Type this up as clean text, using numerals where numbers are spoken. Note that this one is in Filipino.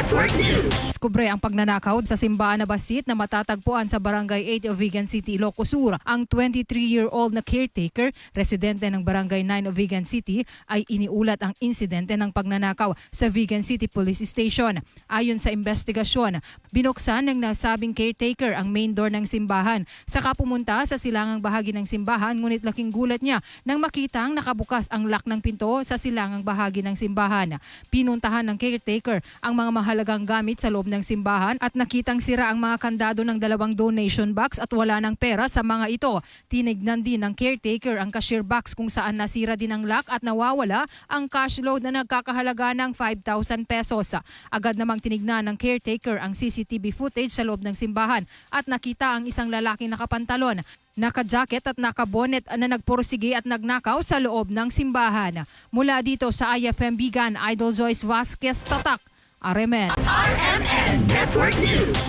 Network News. Kubre ang pagnanakaw sa simbahan na basit na matatagpuan sa Barangay 8 of Vigan City, Ilocos Sur. Ang 23-year-old na caretaker, residente ng Barangay 9 of Vigan City, ay iniulat ang insidente ng pagnanakaw sa Vigan City Police Station. Ayon sa investigasyon, binuksan ng nasabing caretaker ang main door ng simbahan. Saka pumunta sa silangang bahagi ng simbahan, ngunit laking gulat niya nang makitang nakabukas ang lock ng pinto sa silangang bahagi ng simbahan. Pinuntahan ng caretaker ang mga mahalagang gamit sa loob ng simbahan at nakitang sira ang mga kandado ng 2 donation box at wala ng pera sa mga ito. Tinignan din ng caretaker ang cashier box kung saan nasira din ang lock at nawawala ang cash load na nagkakahalaga ng 5,000 pesos. Agad namang tinignan ng caretaker ang CCTV footage sa loob ng simbahan at nakita ang isang lalaking nakapantalon, naka-jacket at naka-bonnet na nagpursige at nagnakaw sa loob ng simbahan. Mula dito sa IFM Vigan, Idol Joyce Vasquez, Tatak, RMN. RMN Network News.